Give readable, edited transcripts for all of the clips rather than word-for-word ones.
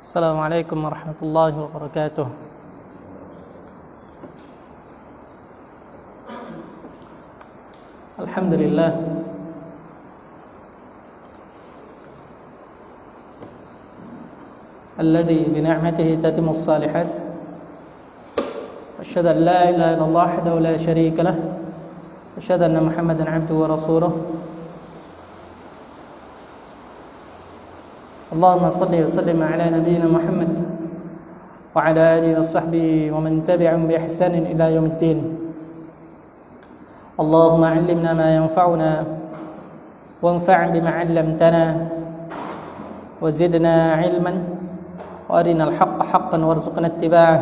Assalamualaikum warahmatullahi wabarakatuh. Alhamdulillah alladzi bi ni'matihi tatimmus shalihat. Asyhadu an la ilaha illallah wahdahu la syarika lah. Asyhadu anna Muhammadan 'abduhu wa rasuluh. Allahumma salli wa sallim ala nabiyyina Muhammad wa ala alihi wa sahbihi wa man tabi'ahum bi ihsanin ila yaumiddin. Allahumma 'allimna ma yanfa'una wanfa' bima 'allamtana wa zidna 'ilman wa arina al-haqqa haqqan warzuqna ittiba'ah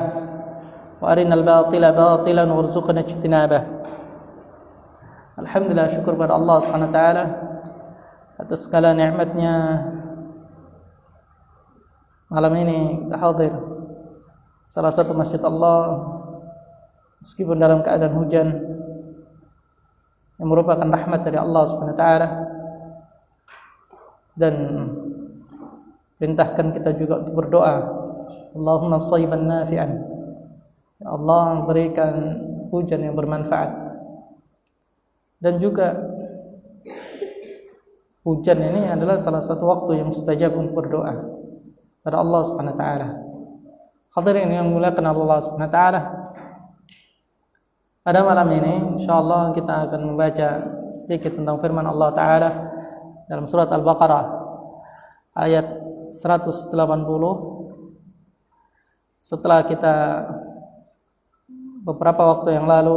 wa arina al-batila batilan warzuqna ijtinabah. Alhamdulillah, syukur pada Allah Subhanahu wa taala atas segala nikmatnya. Malam ini kita hadir salah satu masjid Allah meskipun dalam keadaan hujan, yang merupakan rahmat dari Allah Subhanahu wa taala, dan perintahkan kita juga untuk berdoa, Allahumma shayban nafi'an, ya Allah berikan hujan yang bermanfaat. Dan juga hujan ini adalah salah satu waktu yang mustajab untuk berdoa pada Allah Subhanahu wa taala. Hadirin yang dimuliakan Allah Subhanahu wa taala, pada malam ini insyaallah kita akan membaca sedikit tentang firman Allah taala dalam surat Al-Baqarah ayat 180. Setelah kita beberapa waktu yang lalu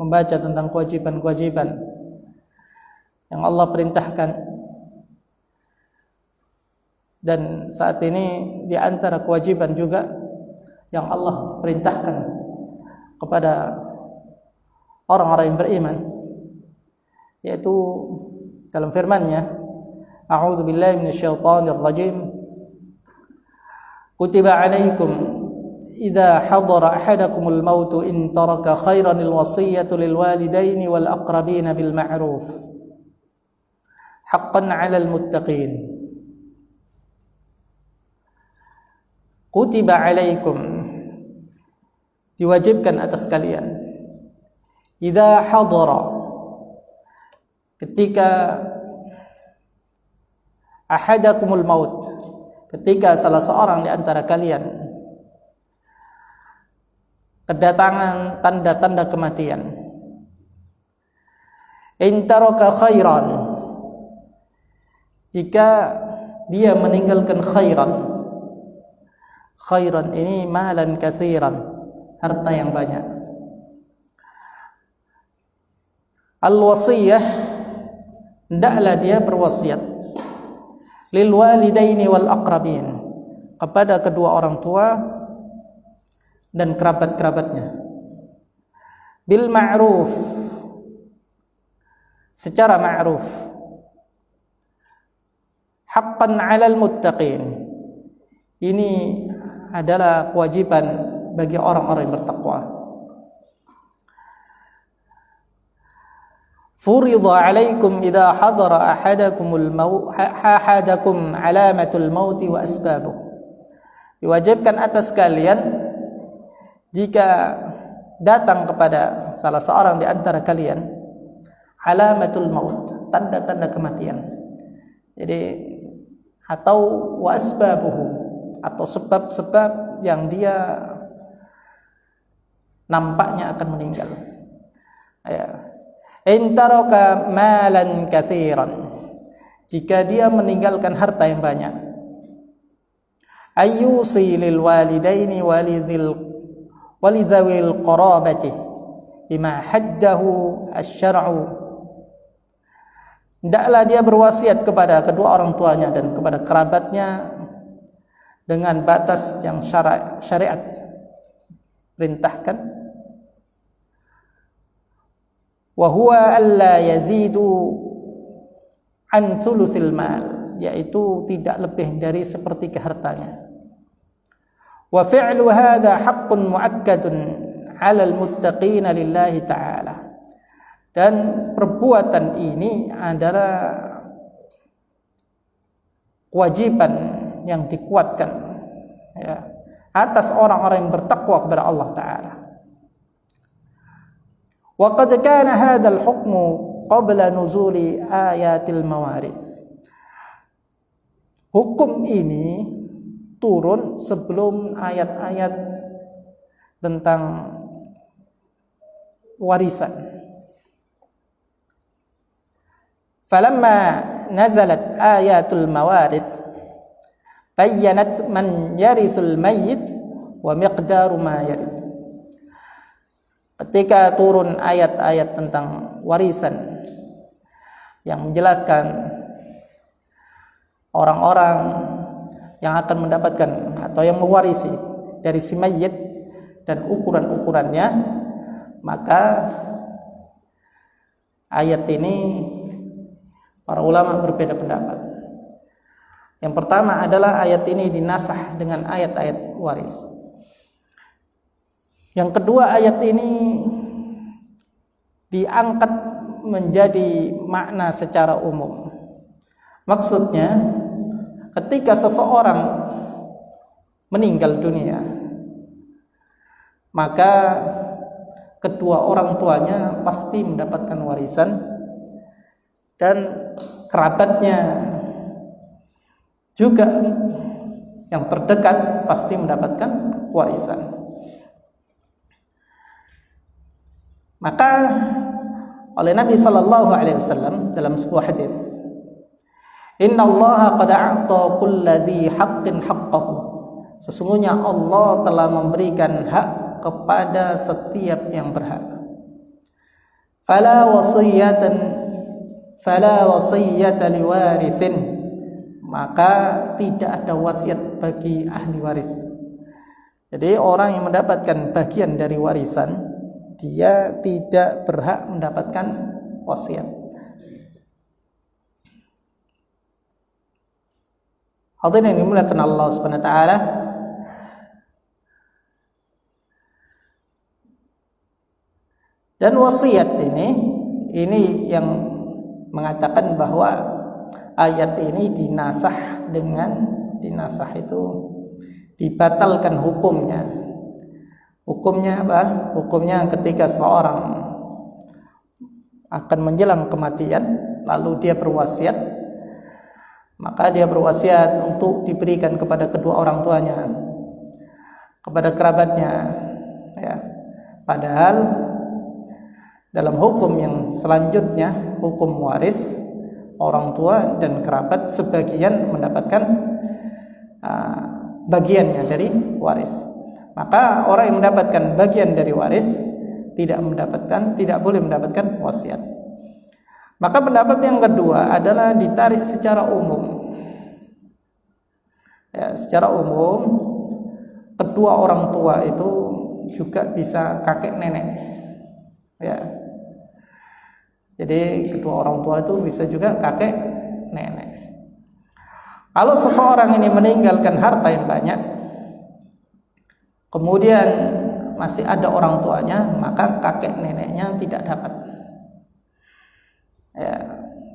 membaca tentang kewajiban-kewajiban yang Allah perintahkan, dan saat ini di antara kewajiban juga yang Allah perintahkan kepada orang-orang yang beriman, yaitu dalam firman-Nya, A'udzu billahi minasyaitonir rajim. Kutiba 'alaikum idza hadara ahadakumul mautu in taraka khairanil wasiyatu lil walidaini wal aqrabina bil ma'ruf haqqan 'alal muttaqin. Kutiba 'alaikum, diwajibkan atas kalian, idza hadara, ketika ahadakumul maut, ketika salah seorang di antara kalian kedatangan tanda-tanda kematian, in taraka khairan, jika dia meninggalkan khairan. Khairan ini malan katsiran, harta yang banyak. Al-wasiyah, hendaklah dia berwasiat, lil walidaini wal aqrabin, kepada kedua orang tua dan kerabat-kerabatnya, bil ma'ruf, secara ma'ruf, haqqan 'alal muttaqin, ini adalah kewajiban bagi orang-orang yang bertakwa. Furidha 'alaikum idza hadara ahadakum alamatul maut wa asbabuh, diwajibkan atas kalian jika datang kepada salah seorang di antara kalian alamatul maut, tanda-tanda kematian. Jadi atau wa asbabuhu, atau sebab-sebab yang dia nampaknya akan meninggal. Ya. In taraka malan katsiran, jika dia meninggalkan harta yang banyak. Ayyusi lil walidaini walidhawil qarabati bima haddahu asy-syar'u, hendaklah dia berwasiat kepada kedua orang tuanya dan kepada kerabatnya dengan batas yang syariat perintahkan. Wa huwa alla yazidu an thulutsil mal, yaitu tidak lebih dari sepertiga hartanya. Wa fi'lu hadha haqqun mu'akkadun 'alal muttaqina lillahi ta'ala, dan perbuatan ini adalah kewajiban yang dikuatkan ya, atas orang-orang yang bertakwa kepada Allah Ta'ala. Wa qad kana hadzal hukmu qabla nuzuli ayatil mawaris. Hukum ini turun sebelum ayat-ayat tentang warisan. Falamma nazalat ayatul mawaris bayyanat man yarisul mayyit wa miqdaru ma yaris. Ketika turun ayat-ayat tentang warisan yang menjelaskan orang-orang yang akan mendapatkan atau yang mewarisi dari si mayyit dan ukuran-ukurannya, maka ayat ini para ulama berbeda pendapat. Yang pertama adalah ayat ini dinasah dengan ayat-ayat waris. Yang kedua, ayat ini diangkat menjadi makna secara umum. Maksudnya, ketika seseorang meninggal dunia, maka kedua orang tuanya pasti mendapatkan warisan dan kerabatnya juga yang terdekat pasti mendapatkan warisan. Maka oleh Nabi sallallahu alaihi wasallam dalam sebuah hadis, "Inna Allah qad a'ta kulli haqqin haqqahu." Sesungguhnya Allah telah memberikan hak kepada setiap yang berhak. Fala wasiyata liwarithin. Maka tidak ada wasiat bagi ahli waris. Jadi orang yang mendapatkan bagian dari warisan, dia tidak berhak mendapatkan wasiat. Hadirin yang dimuliakan Allah Subhanahu wa taala, dan wasiat ini yang mengatakan bahwa ayat ini dinasah itu dibatalkan hukumnya. Hukumnya apa? Hukumnya ketika seorang akan menjelang kematian lalu dia berwasiat, maka dia berwasiat untuk diberikan kepada kedua orang tuanya, kepada kerabatnya, ya. Padahal dalam hukum yang selanjutnya, hukum waris, orang tua dan kerabat sebagian mendapatkan bagiannya dari waris. Maka orang yang mendapatkan bagian dari waris tidak boleh mendapatkan wasiat. Maka pendapat yang kedua adalah ditarik secara umum. Ya, secara umum kedua orang tua itu juga bisa kakek nenek. Ya. Jadi kedua orang tua itu bisa juga kakek nenek. Kalau seseorang ini meninggalkan harta yang banyak, kemudian masih ada orang tuanya, maka kakek neneknya tidak dapat. Ya,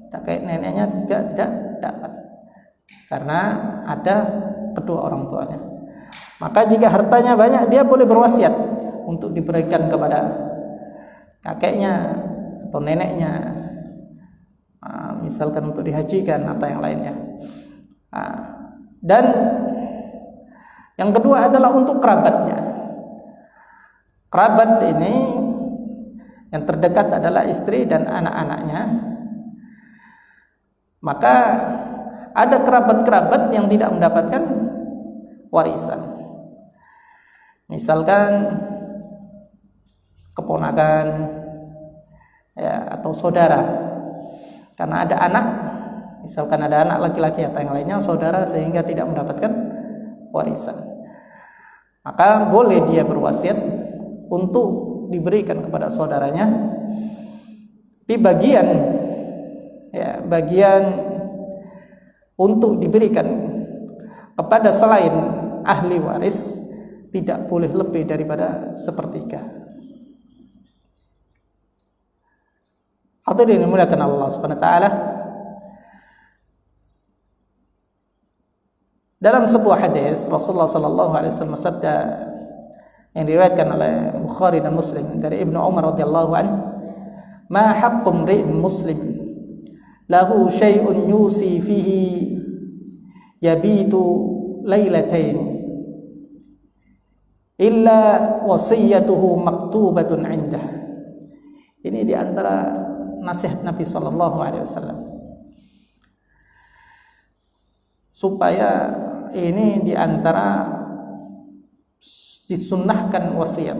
kakek neneknya juga tidak dapat karena ada kedua orang tuanya. Maka jika hartanya banyak, dia boleh berwasiat untuk diberikan kepada kakeknya atau neneknya, misalkan untuk dihajikan atau yang lainnya. Dan yang kedua adalah untuk kerabatnya. Kerabat ini yang terdekat adalah istri dan anak-anaknya. Maka ada kerabat-kerabat yang tidak mendapatkan warisan. Misalkan keponakan, ya, atau saudara. Karena ada anak, misalkan ada anak laki-laki atau yang lainnya, saudara, sehingga tidak mendapatkan warisan. Maka boleh dia berwasiat untuk diberikan kepada saudaranya di bagian untuk diberikan kepada selain ahli waris tidak boleh lebih daripada sepertiga. Hadirin yang dimuliakan Allah Subhanahu wa taala, Dalam sebuah hadis Rasulullah sallallahu alaihi wasallam sabda yang diriwayatkan oleh Bukhari dan Muslim dari Ibnu Umar radhiyallahu an, "Ma haqqu imri'in muslim lahu syai'un yusi fihi yabitu lailatain illa wasiyatuhu maktubatun 'indah." Ini di antara nasihat Nabi sallallahu alaihi wasallam, supaya ini di antara disunnahkan wasiat.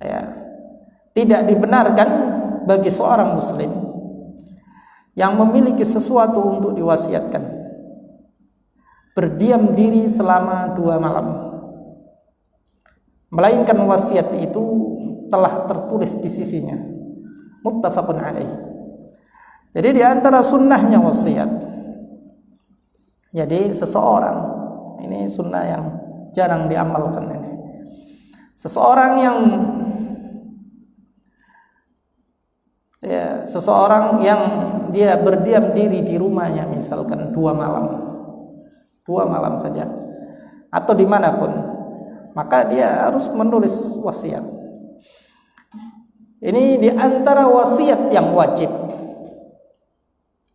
Ya, tidak dibenarkan bagi seorang muslim yang memiliki sesuatu untuk diwasiatkan berdiam diri selama 2 malam, melainkan wasiat itu telah tertulis di sisinya. Muttafaqun alaih. Jadi di antara sunnahnya wasiat. Jadi seseorang, ini sunnah yang jarang diamalkan ini. Seseorang yang dia berdiam diri di rumahnya misalkan 2 malam saja atau dimanapun, maka dia harus menulis wasiat. Ini di antara wasiat yang wajib,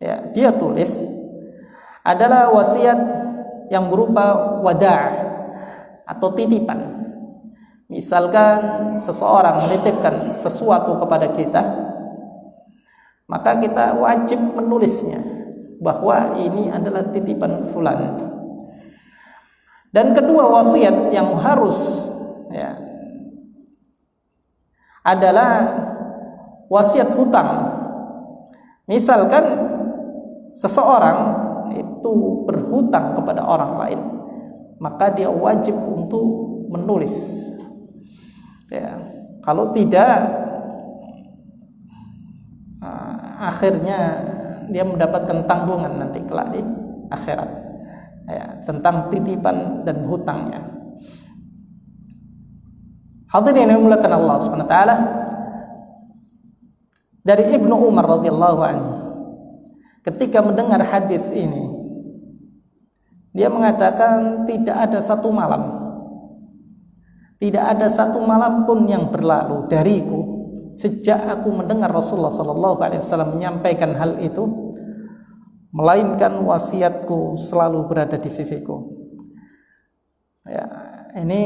ya, dia tulis adalah wasiat yang berupa wada' atau titipan. Misalkan seseorang menitipkan sesuatu kepada kita, maka kita wajib menulisnya bahwa ini adalah titipan fulan. Dan kedua wasiat yang harus, ya, adalah wasiat hutang. Misalkan seseorang itu berhutang kepada orang lain, maka dia wajib untuk menulis. Ya, kalau tidak, akhirnya dia mendapatkan tanggungan nanti kelak di akhirat, ya, tentang titipan dan hutangnya. Hadirin yang dimuliakan Allah Subhanahu wa taala, dari Ibnu Umar radhiyallahu anhu ketika mendengar hadis ini, dia mengatakan tidak ada satu malam pun yang berlalu dariku sejak aku mendengar Rasulullah sallallahu alaihi wasallam menyampaikan hal itu, melainkan wasiatku selalu berada di sisiku. Ya, ini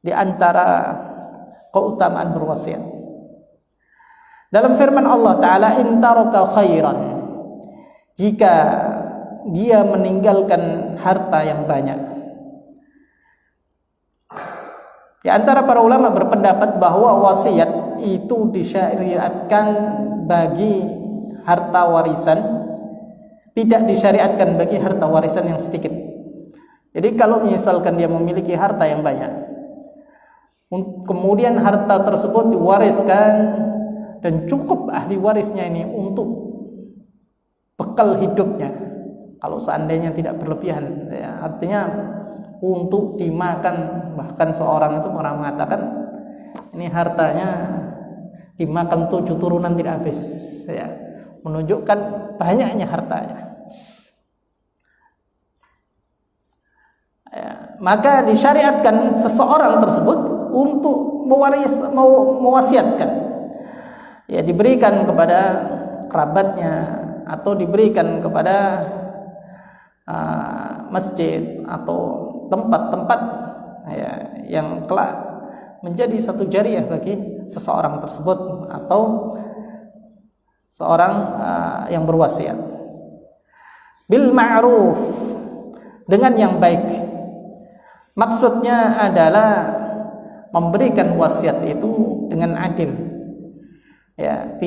di antara keutamaan berwasiat. Dalam firman Allah Ta'ala, in taraka khairan, jika dia meninggalkan harta yang banyak. Di antara para ulama berpendapat bahwa wasiat itu disyariatkan bagi harta warisan, tidak disyariatkan bagi harta warisan yang sedikit. Jadi kalau misalkan dia memiliki harta yang banyak, kemudian harta tersebut diwariskan dan cukup ahli warisnya ini untuk bekal hidupnya, kalau seandainya tidak berlebihan, ya, artinya untuk dimakan. Bahkan seorang itu pernah mengatakan, ini hartanya dimakan 7 turunan tidak habis, ya, menunjukkan banyaknya hartanya. Ya, maka disyariatkan seseorang tersebut untuk mewasiatkan, ya, diberikan kepada kerabatnya atau diberikan kepada masjid atau tempat-tempat, ya, yang kelak menjadi satu jariah bagi seseorang tersebut atau seorang yang berwasiat. Bil ma'ruf, dengan yang baik. Maksudnya adalah memberikan wasiat itu dengan adil, ya,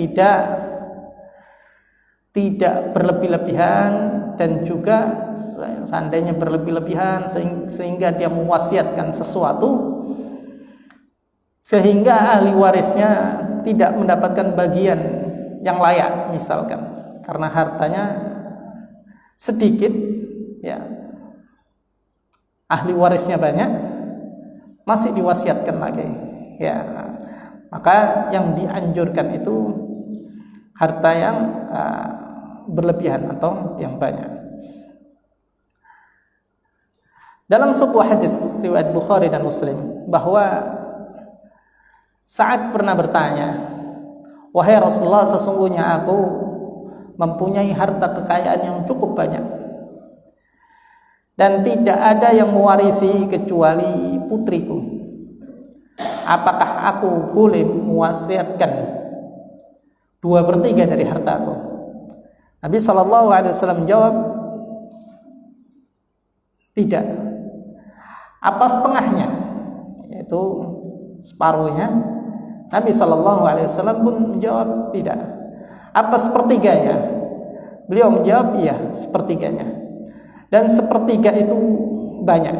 tidak berlebih-lebihan, dan juga seandainya berlebih-lebihan sehingga dia mewasiatkan sesuatu sehingga ahli warisnya tidak mendapatkan bagian yang layak, misalkan karena hartanya sedikit, ya, ahli warisnya banyak, masih diwasiatkan lagi, ya, maka yang dianjurkan itu harta yang berlebihan atau yang banyak. Dalam sebuah hadis riwayat Bukhari dan Muslim bahwa Sa'ad pernah bertanya, "Wahai Rasulullah, sesungguhnya aku mempunyai harta kekayaan yang cukup banyak dan tidak ada yang mewarisi kecuali putriku. Apakah aku boleh mewasiatkan 2/3 dari hartaku?" Nabi SAW menjawab, "Tidak." Apa setengahnya? Yaitu separuhnya. Nabi SAW pun menjawab, "Tidak." Apa sepertiganya? Beliau menjawab, "Iya, sepertiganya." Dan sepertiga itu banyak.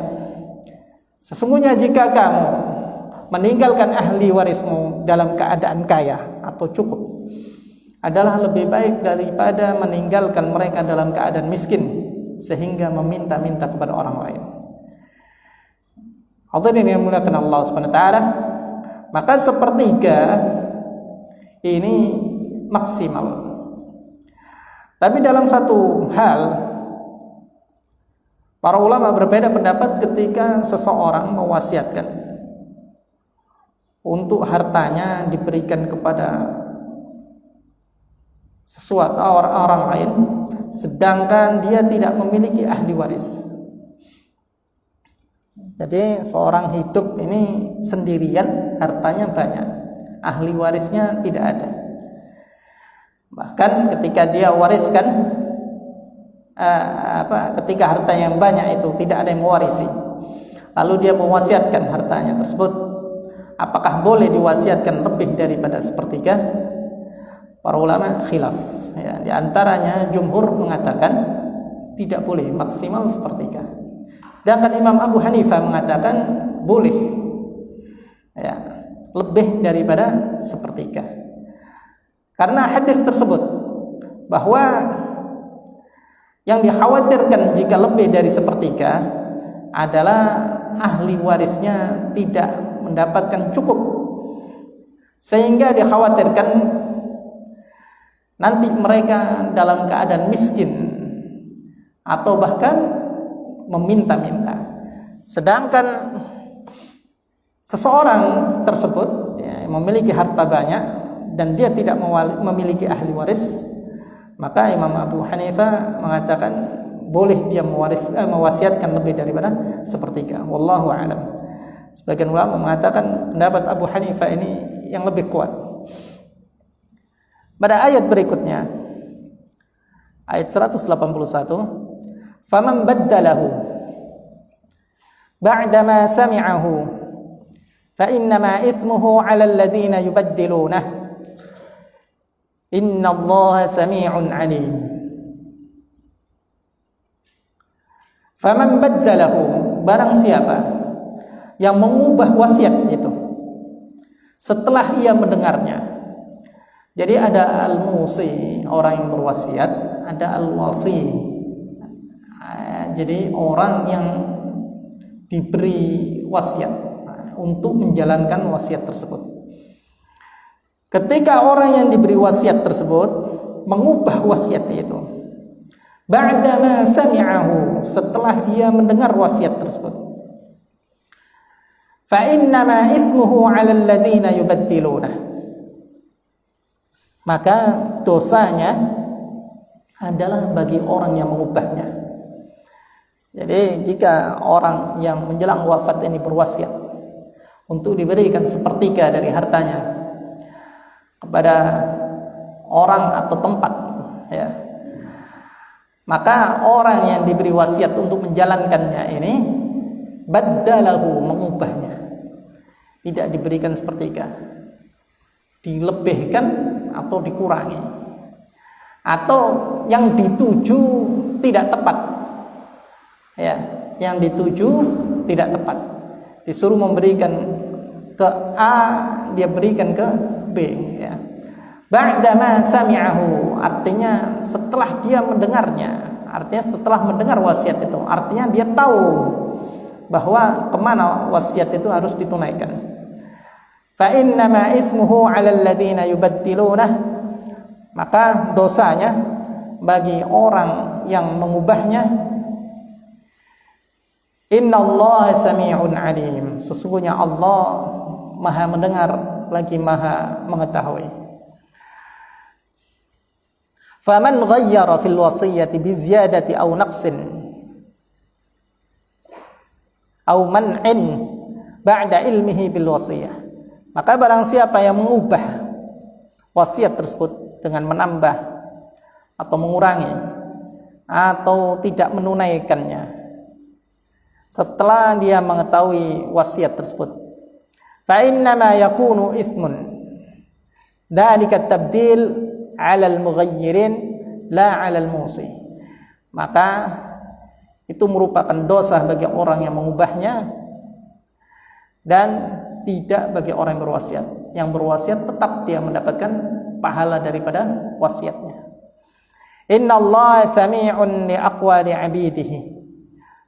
Sesungguhnya jika kamu meninggalkan ahli warismu dalam keadaan kaya atau cukup, adalah lebih baik daripada meninggalkan mereka dalam keadaan miskin sehingga meminta-minta kepada orang lain. Hadirin yang dimuliakan Allah Subhanahu wa taala, maka sepertiga ini maksimal. Tapi dalam satu hal para ulama berbeda pendapat ketika seseorang mewasiatkan untuk hartanya diberikan kepada sesuatu orang lain sedangkan dia tidak memiliki ahli waris. Jadi seorang hidup ini sendirian, hartanya banyak, ahli warisnya tidak ada. Bahkan ketika dia wariskan ketika harta yang banyak itu tidak ada yang mewarisi, lalu dia mewasiatkan hartanya tersebut, apakah boleh diwasiatkan lebih daripada sepertiga? Para ulama khilaf. Ya, di antaranya jumhur mengatakan tidak boleh, maksimal sepertiga. Sedangkan Imam Abu Hanifah mengatakan boleh, ya, lebih daripada sepertiga. Karena hadis tersebut bahwa yang dikhawatirkan jika lebih dari sepertiga adalah ahli warisnya tidak mendapatkan cukup, sehingga dikhawatirkan nanti mereka dalam keadaan miskin atau bahkan meminta-minta. Sedangkan seseorang tersebut memiliki harta banyak dan dia tidak memiliki ahli waris, maka Imam Abu Hanifah mengatakan boleh dia mewasiatkan lebih daripada sepertiga. Wallahu a'lam. Sebagian ulama mengatakan pendapat Abu Hanifah ini yang lebih kuat. Pada ayat berikutnya, ayat 181, "Faman baddalahu ba'dama sami'ahu fa innama ismuhu 'alal ladzina yubaddilunah innallaha sami'un 'alim." Faman baddalahu, barang siapa yang mengubah wasiat itu setelah ia mendengarnya. Jadi ada al-musi, orang yang berwasiat, ada al-wasi. Jadi orang yang diberi wasiat untuk menjalankan wasiat tersebut. Ketika orang yang diberi wasiat tersebut mengubah wasiat itu, ba'dama sami'ahu, setelah dia mendengar wasiat tersebut, fa innama ismuhu 'alal ladzina yubaddilunah, maka dosanya adalah bagi orang yang mengubahnya. Jadi jika orang yang menjelang wafat ini berwasiat untuk diberikan sepertiga dari hartanya kepada orang atau tempat, ya, maka orang yang diberi wasiat untuk menjalankannya ini baddalahu, mengubahnya, tidak diberikan sepertiga, dilebihkan atau dikurangi, atau yang dituju tidak tepat. Ya, yang dituju tidak tepat. Disuruh memberikan ke A, dia berikan ke B, ya. Ba'dama sami'ahu, artinya setelah dia mendengarnya, artinya setelah mendengar wasiat itu, artinya dia tahu bahwa kemana wasiat itu harus ditunaikan. Fa innama ismuhu 'alal ladzina yubaddilunah, maka dosanya bagi orang yang mengubahnya Innallaha sami'un alim. Sesungguhnya Allah Maha mendengar lagi Maha mengetahui. Faman ghayyara fil wasiyyati bi ziyadati aw naqsin aw man'in ba'da ilmihi bil wasiyyah. Maka barang siapa yang mengubah wasiat tersebut dengan menambah atau mengurangi atau tidak menunaikannya setelah dia mengetahui wasiat tersebut, fa innama yakunu ismun dzalika tabdil 'ala al-mughayyirin la 'ala al-musi. Maka itu merupakan dosa bagi orang yang mengubahnya dan tidak bagi orang yang berwasiat. Yang berwasiat tetap dia mendapatkan pahala daripada wasiatnya. Innallaha sami'un li aqwali 'abidihi.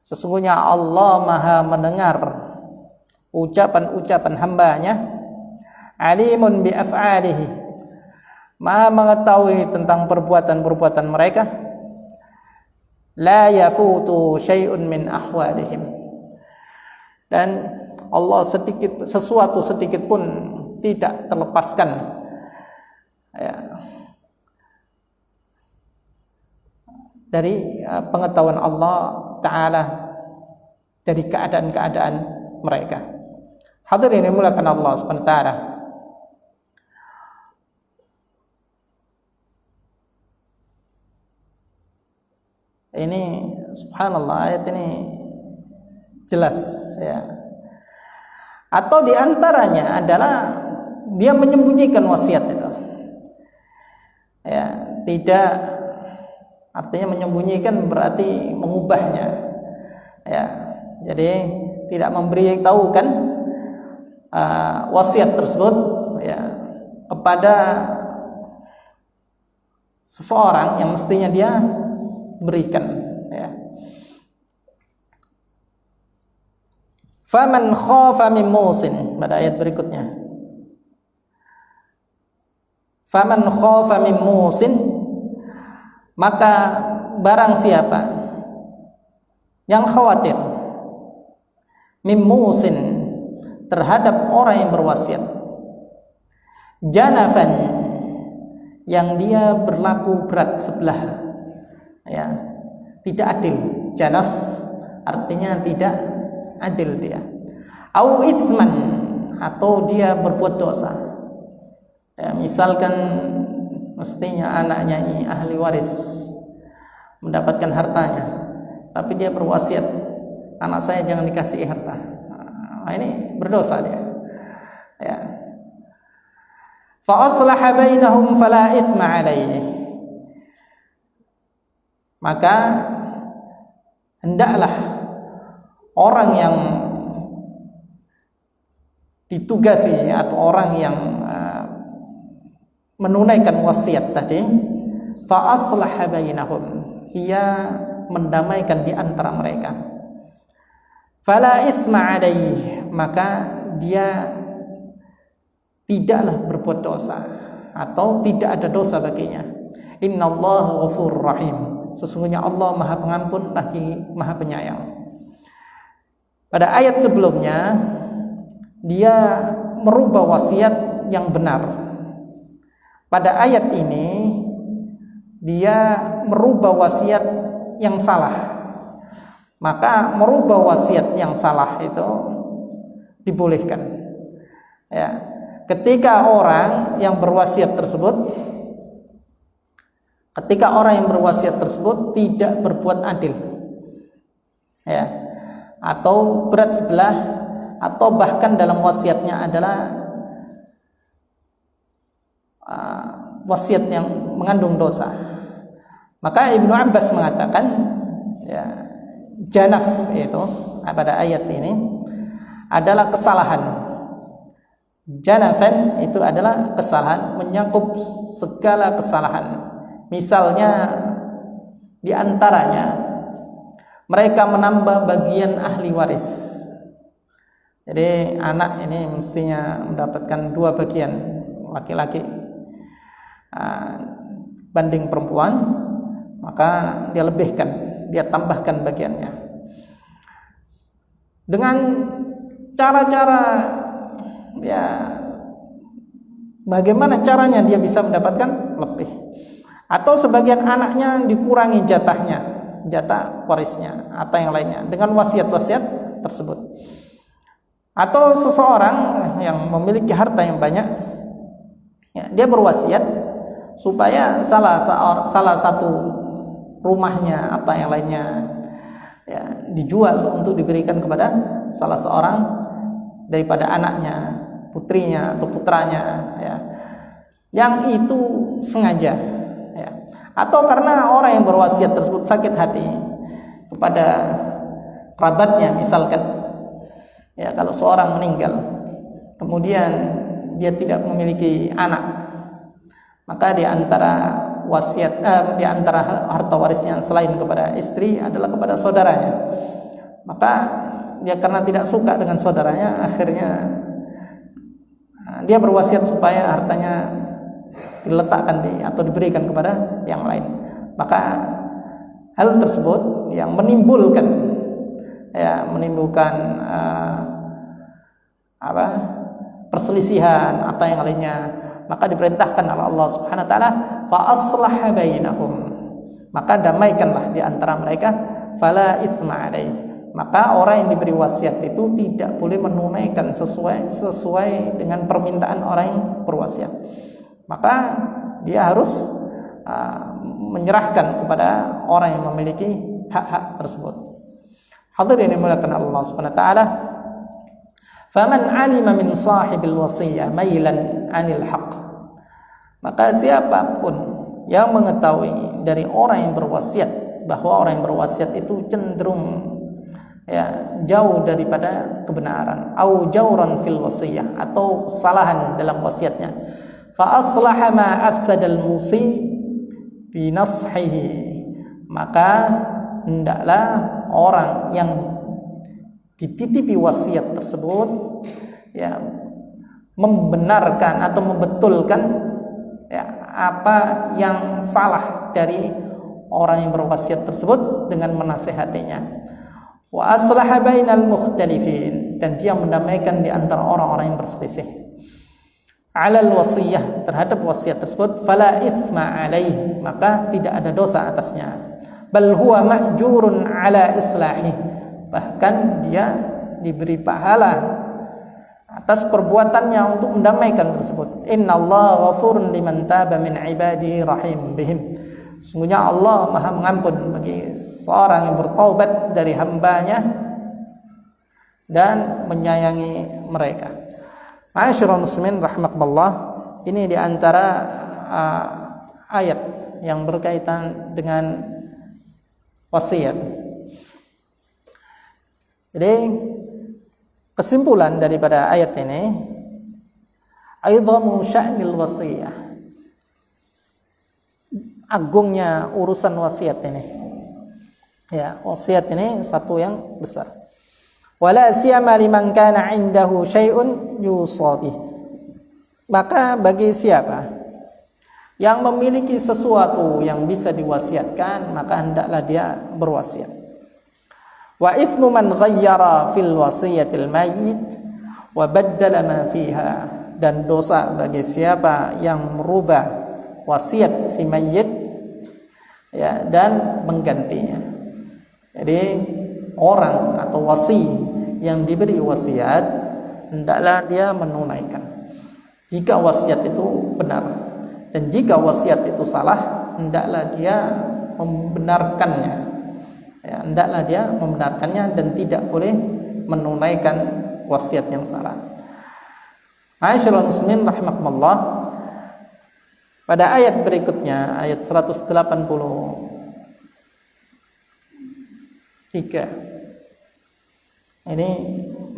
Sesungguhnya Allah Maha mendengar ucapan-ucapan hambanya. Alimun bi af'alihi. Maha mengetahui tentang perbuatan-perbuatan mereka. La yafutu syai'un min ahwalihim. Dan Allah sesuatu sedikit pun tidak terlepaskan dari pengetahuan Allah Ta'ala dari keadaan-keadaan mereka. Hadirin yang dimuliakan Allah Subhanahu wa Ta'ala, ini subhanallah, ayat ini jelas ya. Atau diantaranya adalah dia menyembunyikan wasiat itu ya. Tidak, artinya menyembunyikan berarti mengubahnya ya. Jadi tidak memberitahukan wasiat tersebut ya kepada seseorang yang mestinya dia berikan ya. Faman khafa min musin, pada ayat berikutnya. Faman khafa min musin, maka barang siapa yang khawatir min musin terhadap orang yang berwasiat, janafan, yang dia berlaku berat sebelah ya, tidak adil. Janaf artinya tidak adil dia. Au itsman, atau dia berbuat dosa ya, misalkan mestinya anaknya ini ahli waris mendapatkan hartanya, tapi dia berwasiat, anak saya jangan dikasih harta. Nah, ini berdosa dia ya. Fa aslaha bainahum fala isma alaihi, maka hendaklah orang yang ditugasi atau orang yang menunaikan wasiat tadi, fa aslaha bainahum, ia mendamaikan di antara mereka, fala isma alaihi, maka dia tidaklah berbuat dosa atau tidak ada dosa baginya. Innallaha ghafurur rahim, sesungguhnya Allah Maha Pengampun lagi Maha Penyayang. Pada ayat sebelumnya dia merubah wasiat yang benar. Pada ayat ini dia merubah wasiat yang salah. Maka merubah wasiat yang salah itu dibolehkan ya. Ketika orang yang berwasiat tersebut tidak berbuat adil ya, atau berat sebelah, atau bahkan dalam wasiatnya adalah wasiat yang mengandung dosa, maka Ibnu Abbas mengatakan ya, janaf itu pada ayat ini adalah kesalahan. Janafan itu adalah kesalahan, menyakup segala kesalahan. Misalnya di antaranya mereka menambah bagian ahli waris. Jadi anak ini mestinya mendapatkan 2 bagian, laki-laki banding perempuan, maka dia lebihkan, dia tambahkan bagiannya. dengan cara-cara ya bagaimana caranya dia bisa mendapatkan lebih, atau sebagian anaknya dikurangi jatah warisnya atau yang lainnya dengan wasiat-wasiat tersebut. Atau seseorang yang memiliki harta yang banyak, ya, dia berwasiat supaya salah satu rumahnya atau yang lainnya ya dijual untuk diberikan kepada salah seorang daripada anaknya, putrinya atau putranya, ya, yang itu sengaja, ya. Atau karena orang yang berwasiat tersebut sakit hati kepada kerabatnya, misalkan, ya, kalau seorang meninggal kemudian dia tidak memiliki anak, maka di antara di antara harta warisnya selain kepada istri adalah kepada saudaranya. Maka dia karena tidak suka dengan saudaranya, akhirnya dia berwasiat supaya hartanya diletakkan atau diberikan kepada yang lain. Maka hal tersebut yang menimbulkan perselisihan atau yang lainnya, maka diperintahkan oleh Allah Subhanahu wa taala, fa aslaha bainahum, maka damaikanlah di antara mereka, fala isma alaih, maka orang yang diberi wasiat itu tidak boleh menunaikan sesuai dengan permintaan orang yang berwasiat, maka dia harus menyerahkan kepada orang yang memiliki hak-hak tersebut. Hadirin yang dimuliakan Allah Subhanahu wa taala, faman alima min sahibil wasiyah mailan 'anil haqq, maka siapapun yang mengetahui dari orang yang berwasiat bahwa orang yang berwasiat itu cenderung jauh daripada kebenaran, au jauran fil wasiyah, atau kesalahan dalam wasiatnya, fa aslaha ma afsadal musi bi nashihi, maka hendaklah orang yang dititipi wasiat tersebut membenarkan atau membetulkan apa yang salah dari orang yang berwasiat tersebut dengan menasihatinya. Wa aslaha bainal mukhtalifin, dan dia mendamaikan di antara orang-orang yang berselisih. Alal wasiyah, terhadap wasiat tersebut, fala itsma alaih, maka tidak ada dosa atasnya. Bal huwa ma'jurun ala islahi, bahkan dia diberi pahala atas perbuatannya untuk mendamaikan tersebut. Innallaha ghafurun liman taba min ibadihi rahim bihim, sungguhnya Allah Maha mengampun bagi seorang yang bertaubat dari hambanya dan menyayangi mereka. Ma'asyiral muslimin rahimakumullah, ini di antara ayat yang berkaitan dengan wasiat. Jadi kesimpulan daripada ayat ini, aidhamu sya'nil wasiyah, agungnya urusan wasiat ini. Ya, wasiat ini satu yang besar. Wala siyama liman kana 'indahu syai'un yusabih, maka bagi siapa yang memiliki sesuatu yang bisa diwasiatkan, maka hendaklah dia berwasiat. Wa ismu man ghayyara fil wasiyatil mayyit wa baddala ma fiha, dan dosa bagi siapa yang merubah wasiat si mayyit dan menggantinya. Jadi orang atau wasi yang diberi wasiat hendaklah dia menunaikan jika wasiat itu benar, dan jika wasiat itu salah hendaklah dia membenarkannya. Hendaklah dia membenarkannya dan tidak boleh menunaikan wasiat yang salah. Ma'asyiral muslimin rahimakumullah, pada ayat berikutnya, ayat 183, ini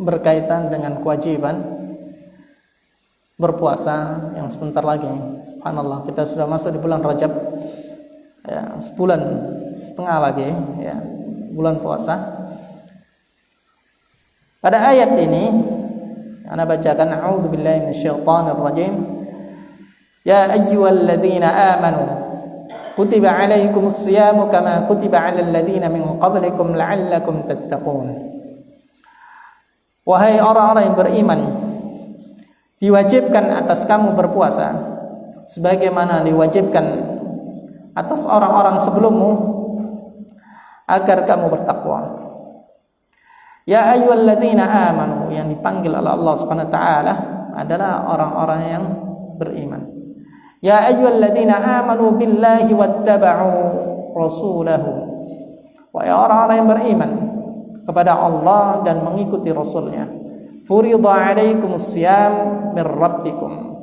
berkaitan dengan kewajiban berpuasa yang sebentar lagi. Subhanallah, kita sudah masuk di bulan Rajab, sebulan setengah lagi bulan puasa. Pada ayat ini ana bacakan, a'udzubillahi minasyaitonir rajim. Ya ayyuhalladzina amanu kutiba alaikumus shiyamu kama kutiba alal ladzina min qablikum la'allakum tattaqun. Wahai orang-orang yang beriman, diwajibkan atas kamu berpuasa sebagaimana diwajibkan atas orang-orang sebelummu agar kamu bertakwa. Ya ayyuhalladzina amanu, yang dipanggil oleh Allah Subhanahu wa taala adalah orang-orang yang beriman. Ya ayyuhalladzina amanu billahi wattaba'u rasulahu. Wahai orang-orang yang beriman kepada Allah dan mengikuti Rasulnya. Furidha alaikumus siyam min rabbikum.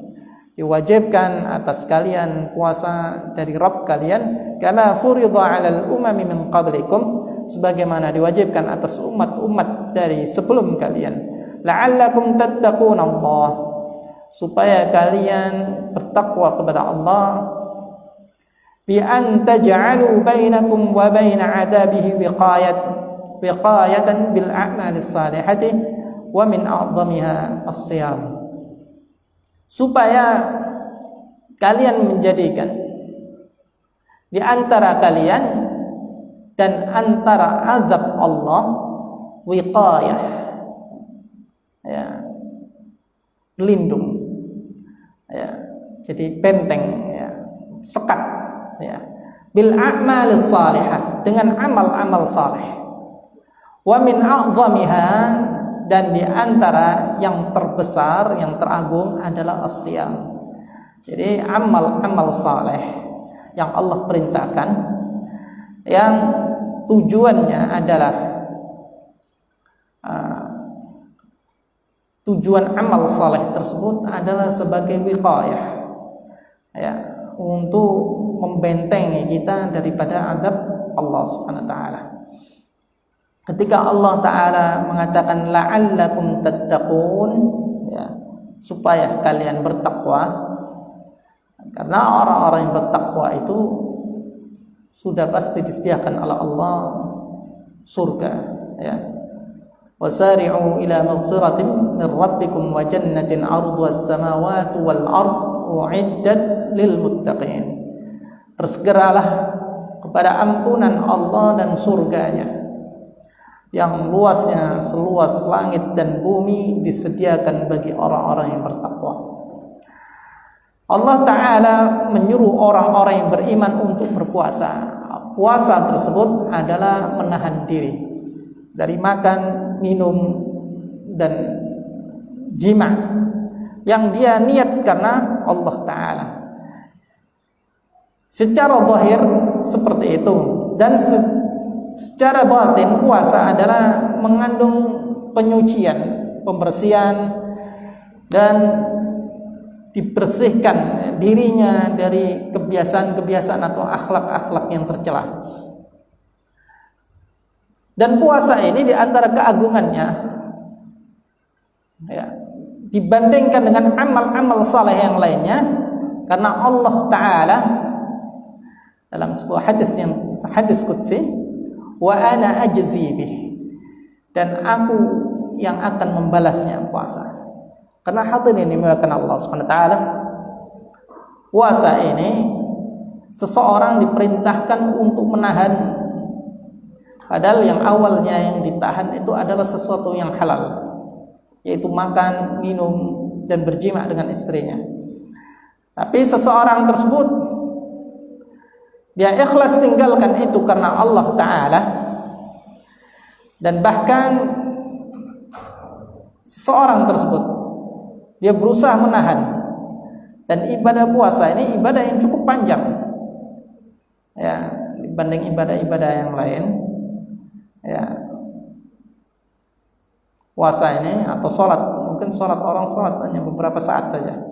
Diwajibkan atas kalian puasa dari Rabb kalian, kama furidha 'alal umami min qablikum, sebagaimana diwajibkan atas umat-umat dari sebelum kalian. La'allakum tattaquna Allah, supaya kalian bertakwa kepada Allah. Bi an taj'alu bainakum wa baina 'adabihi wiqayatan bil a'malis salihati wa min a'zamiha as-siyam. Supaya kalian menjadikan di antara kalian dan antara azab Allah wiqayah, ya, pelindung, ya, jadi benteng, ya, sekat, ya, bil a'malis salihah, dengan amal-amal saleh, wa min a'zamiha, dan di antara yang terbesar, yang teragung adalah as-siyam. Jadi amal-amal saleh yang Allah perintahkan, yang tujuannya adalah tujuan amal saleh tersebut adalah sebagai wiqayah, ya, untuk membentengi kita daripada azab Allah Subhanahu wa taala. Ketika Allah Ta'ala mengatakan la'allakum tattaqun, ya, supaya kalian bertakwa, karena orang-orang yang bertakwa itu sudah pasti disediakan oleh Allah surga, ya. Wasari'u ila maghfiratin min rabbikum wa jannatin 'arduha as-samawati wal ardu u'iddat lil muttaqin. Bersegeralah kepada ampunan Allah dan surganya yang luasnya seluas langit dan bumi, disediakan bagi orang-orang yang bertakwa. Allah Ta'ala menyuruh orang-orang yang beriman untuk berpuasa. Puasa tersebut adalah menahan diri dari makan, minum, dan jima yang dia niat karena Allah Ta'ala. Secara zahir seperti itu, dan secara batin puasa adalah mengandung penyucian, pembersihan, dan dibersihkan dirinya dari kebiasaan-kebiasaan atau akhlak-akhlak yang tercela. Dan puasa ini di antara keagungannya, ya, dibandingkan dengan amal-amal saleh yang lainnya, karena Allah Ta'ala dalam sebuah hadis qudsi, wa ana ajzi bih, dan aku yang akan membalasnya puasa. Karena hadirin ini dimuliakan Allah Subhanahu wa taala, puasa ini seseorang diperintahkan untuk menahan, padahal yang awalnya yang ditahan itu adalah sesuatu yang halal, yaitu makan, minum, dan berjima dengan istrinya. Tapi seseorang tersebut dia ikhlas tinggalkan itu karena Allah Ta'ala, dan bahkan seseorang tersebut dia berusaha menahan. Dan ibadah puasa ini ibadah yang cukup panjang, ya, dibanding ibadah-ibadah yang lain, ya. Puasa ini atau sholat, mungkin orang sholat hanya beberapa saat saja,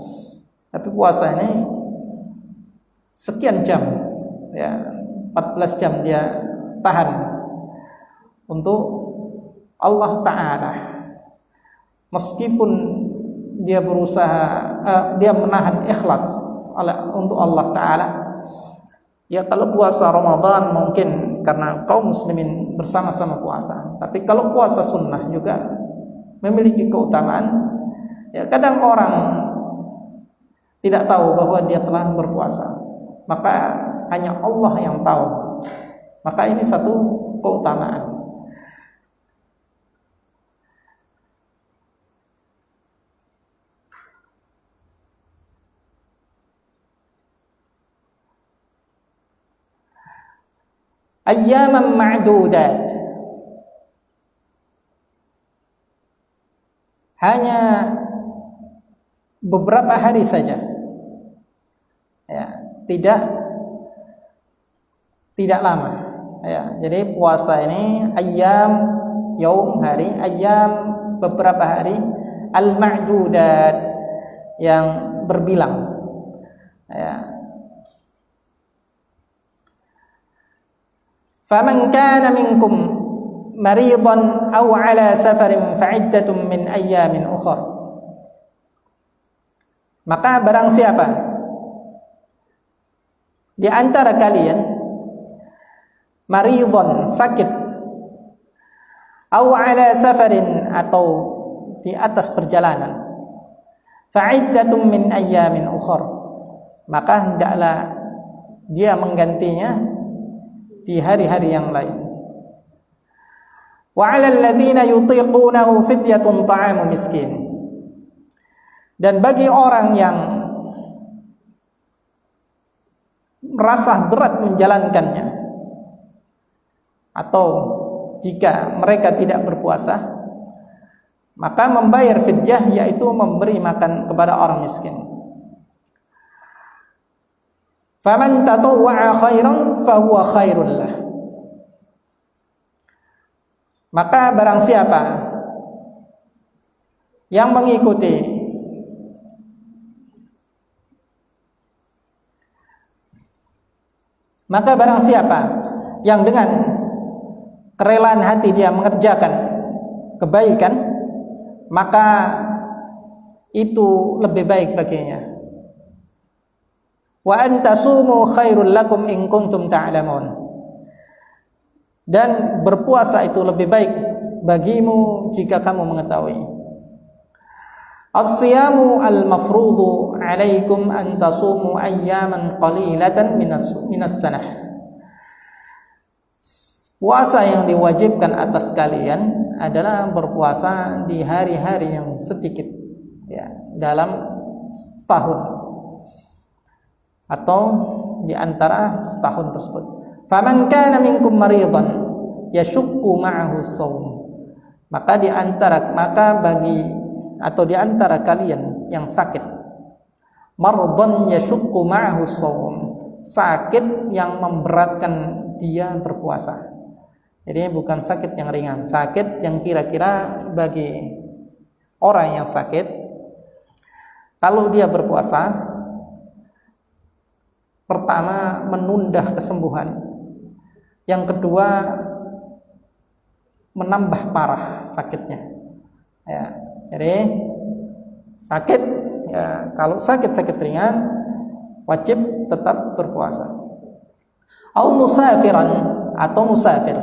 tapi puasa ini sekian jam, ya, 14 jam dia tahan untuk Allah Ta'ala. Meskipun dia berusaha, dia menahan ikhlas untuk Allah Ta'ala. Ya, kalau puasa Ramadan mungkin karena kaum muslimin bersama-sama puasa, tapi kalau puasa sunnah juga memiliki keutamaan. Ya, kadang orang tidak tahu bahwa dia telah berpuasa, maka hanya Allah yang tahu. Maka ini satu keutamaan. ayyaman ma'dudat, hanya beberapa hari saja, ya, tidak lama, ya. Jadi puasa ini ayyam, yaum hari, ayyam beberapa hari, al-ma'dudat yang berbilang, ya. Faman kana minkum maridan aw ala safarin fa'iddatun min ayyamin ukhra. Maka barang siapa di antara kalian maridan, sakit, aw ala safarin, atau di atas perjalanan, fa'iddatun min ayyamin ukhra, maka hendaklah dia menggantinya di hari-hari yang lain. Wa 'alal ladzina yutiqunahu fidyatun ta'amu miskin. Dan bagi orang yang merasa berat menjalankannya, atau jika mereka tidak berpuasa, maka membayar fidyah, yaitu memberi makan kepada orang miskin. Faman tatawwa'a khairan fahuwa khairul lah. Maka barang siapa yang mengikuti yang dengan kerelaan hati dia mengerjakan kebaikan, maka itu lebih baik baginya. Wa antasumu khairul lakum in kuntum ta'lamun. Dan berpuasa itu lebih baik bagimu jika kamu mengetahui. As-siyamu al-mafrudu 'alaikum an tasumu ayyaman qalilatan minas sanah. Puasa yang diwajibkan atas kalian adalah berpuasa di hari-hari yang sedikit, ya, dalam setahun atau di antara setahun tersebut. Faman kana minkum maridan yashukku ma'ahu shaum. Maka di antara kalian yang sakit, mardan yashukku ma'ahu shaum, sakit yang memberatkan dia berpuasa. Jadi bukan sakit yang ringan, sakit yang kira-kira bagi orang yang sakit, kalau dia berpuasa, pertama menunda kesembuhan, yang kedua menambah parah sakitnya, ya. Jadi sakit, ya, kalau sakit ringan wajib tetap berpuasa. Au musafiran, atau musafir,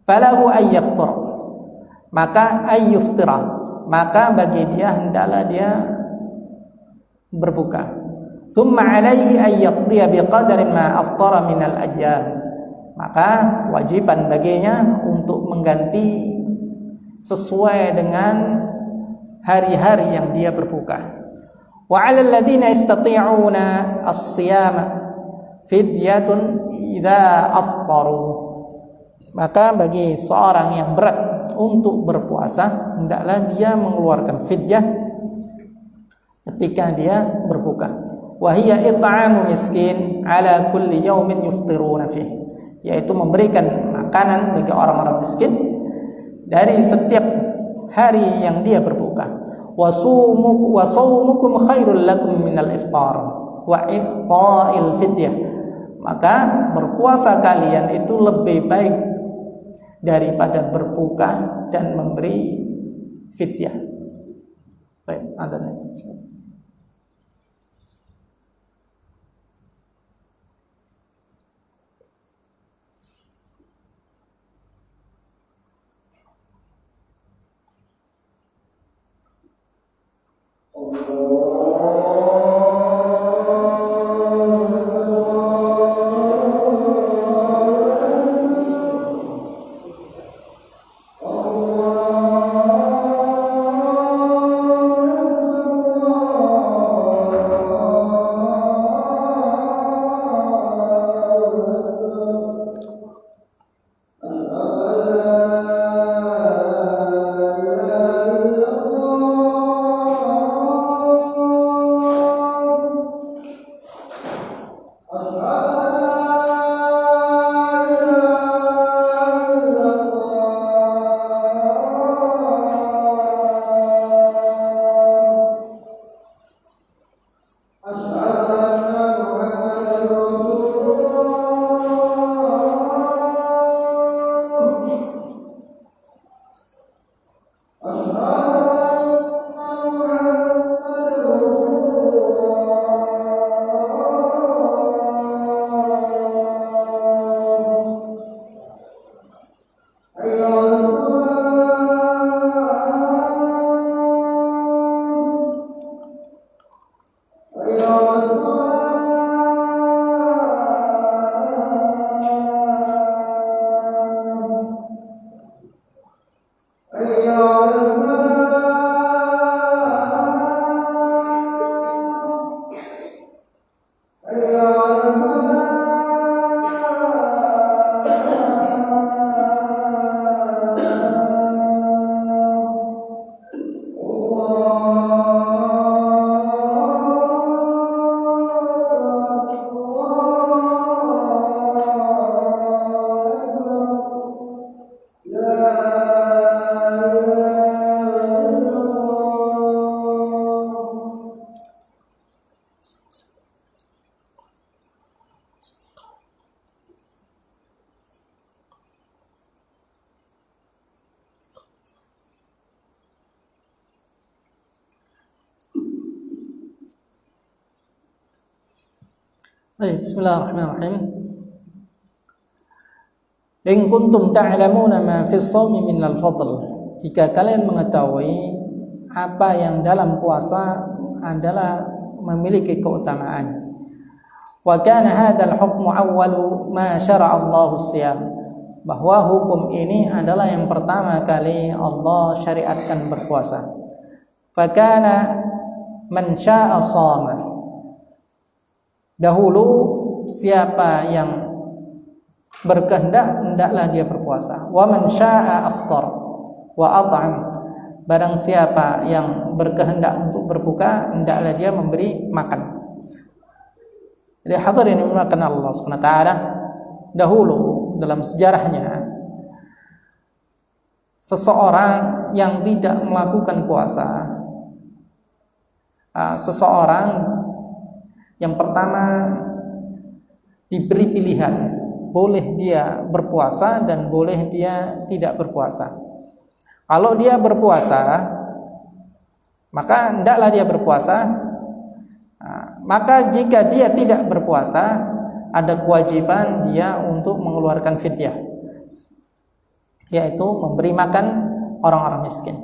falahu ayyaftir, maka ayyuftira, maka bagi dia hendaklah dia berbuka. Thumma alaihi ayyaqdiya biqadarin ma aftara minal ayyam, maka wajiban baginya untuk mengganti sesuai dengan hari-hari yang dia berbuka. Wa 'alal ladzina yastati'una as-siyama fidyatun idza aftaru, maka bagi seorang yang berat untuk berpuasa hendaklah dia mengeluarkan fidyah ketika dia berbuka. Wa hiya it'amu miskin ala kulli yaumin yuftiruna fihi, yaitu memberikan makanan bagi orang-orang miskin dari setiap hari yang dia berbuka. Wa shaumukum khairul lakum minal iftar wa i'ta'il fidyah, maka berpuasa kalian itu lebih baik daripada berbuka dan memberi fidyah. Baik, ada nih. Baik, bismillahirrahmanirrahim. In kuntum ta'lamuna ma fi shaumi minal fadl. Jika kalian mengetahui apa yang dalam puasa adalah memiliki keutamaan. Wa kana hadzal hukmu awwalu ma syara'a Allahu shiyam. Bahwa hukum ini adalah yang pertama kali Allah syariatkan berpuasa. Fa kana man syaa'a shama. Dahulu siapa yang berkehendak hendaklah dia berpuasa. Wa man syaa'a afṭar wa at'am. Barang siapa yang berkehendak untuk berbuka hendaklah dia memberi makan. Jadi hadirin yang dimuliakan Allah Subhanahu wa taala, dahulu dalam sejarahnya seseorang yang tidak melakukan puasa, seseorang yang pertama diberi pilihan, boleh dia berpuasa dan boleh dia tidak berpuasa. Kalau dia berpuasa, maka hendaklah dia berpuasa. Maka jika dia tidak berpuasa, ada kewajiban dia untuk mengeluarkan fidyah, yaitu memberi makan orang-orang miskin.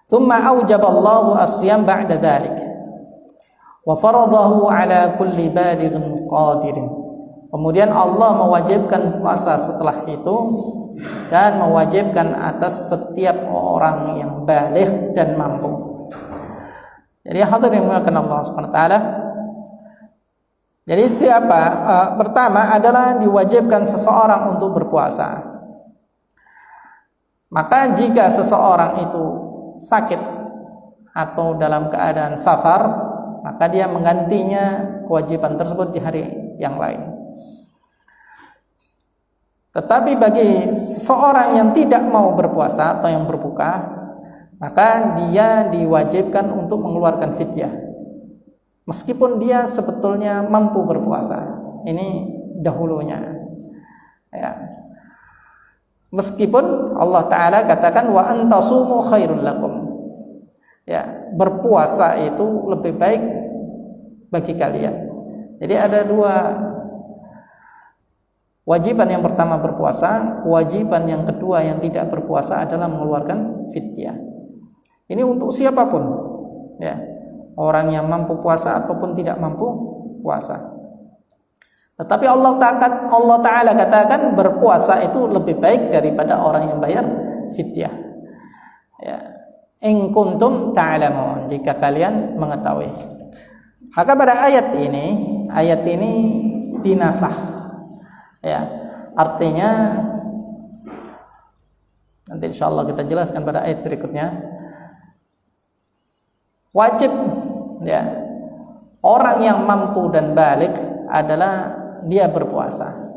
Tsumma aujaballahu as-siyam ba'da dzalik. Wa faradahu ala kulli balighin qadirin. Kemudian Allah mewajibkan puasa setelah itu dan mewajibkan atas setiap orang yang baligh dan mampu. Jadi hadirin dimuliakan Allah Subhanahu wa taala. Jadi pertama adalah diwajibkan seseorang untuk berpuasa. Maka jika seseorang itu sakit atau dalam keadaan safar, maka dia menggantinya kewajiban tersebut di hari yang lain. Tetapi bagi seseorang yang tidak mau berpuasa atau yang berbuka, maka dia diwajibkan untuk mengeluarkan fidyah, meskipun dia sebetulnya mampu berpuasa. Ini dahulunya, ya. Meskipun Allah Ta'ala katakan wa antasumu khairul lakum, ya, berpuasa itu lebih baik bagi kalian. Jadi ada dua wajiban. Yang pertama berpuasa, kewajiban yang kedua yang tidak berpuasa adalah mengeluarkan fidyah. Ini untuk siapapun, ya, orang yang mampu puasa ataupun tidak mampu puasa. Tetapi Allah Ta'ala katakan berpuasa itu lebih baik daripada orang yang bayar fidyah, ya. In kuntum ta'lamun, jika kalian mengetahui. Maka pada ayat ini dinasah, ya. Artinya nanti insyaallah kita jelaskan pada ayat berikutnya. Wajib, ya, orang yang mampu dan balik adalah dia berpuasa.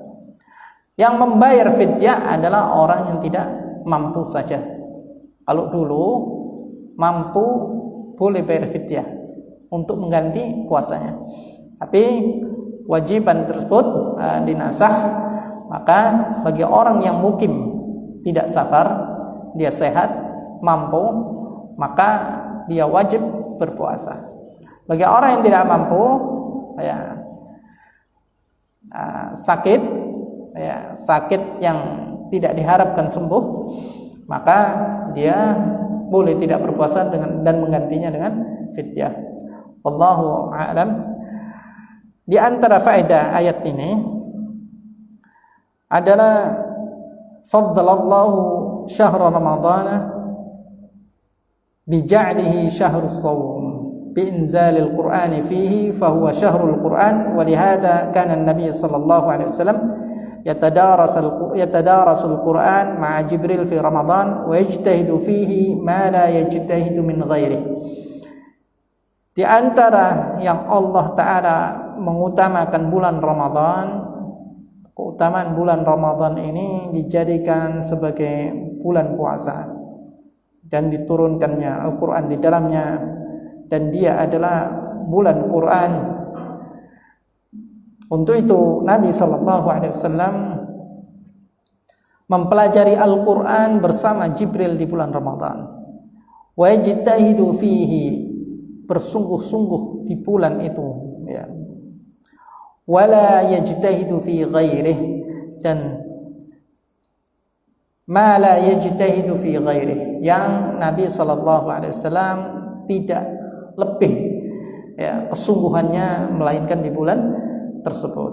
Yang membayar fidyah adalah orang yang tidak mampu saja. Kalau dulu mampu boleh bayar fidyah untuk mengganti puasanya, tapi wajiban tersebut dinasah. Maka bagi orang yang mukim, tidak safar, dia sehat, mampu, maka dia wajib berpuasa. Bagi orang yang tidak mampu, sakit yang tidak diharapkan sembuh, maka dia boleh tidak berpuasa dan menggantinya dengan fidyah. Wallahu a'lam. Di antara faedah ayat ini adalah faddalallahu syahra ramadhana bija'lihi syahrus shawm biinzalil qur'ani fihi fahuwa syahrul qur'an wa lihada kana an-nabiy sallallahu alaihi wasallam yatadarasul qur'an ma'a jibril fi ramadan wa yajtahidu fihi ma la yajtahidu min ghairihi. Di antara yang Allah Ta'ala mengutamakan bulan Ramadan, keutamaan bulan Ramadan ini dijadikan sebagai bulan puasa dan diturunkannya Al-Quran di dalamnya, dan dia adalah bulan Quran. Untuk itu Nabi SAW mempelajari Al-Quran bersama Jibril di bulan Ramadan. Wa yajtahidu fihi, bersungguh-sungguh di bulan itu, ya. Wala yajtahidu fi ghairih, dan ma la yajtahidu fi ghairih, yang Nabi SAW tidak lebih kesungguhannya melainkan di bulan tersebut.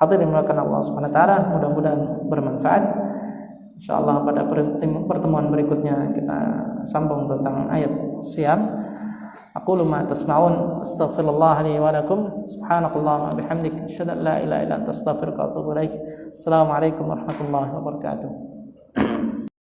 Hadirin mulakan Allah Subhanahu wa taala, mudah-mudahan bermanfaat. Insyaallah pada pertemuan berikutnya kita sambung tentang ayat Syam. Aqulu ma tasma'un, astaghfirullah li wa lakum, subhanakallahumma bihamdik, asyhadu an la ilaha illa anta, astaghfiruka wa atubu ilaik. Assalamualaikum warahmatullahi wabarakatuh.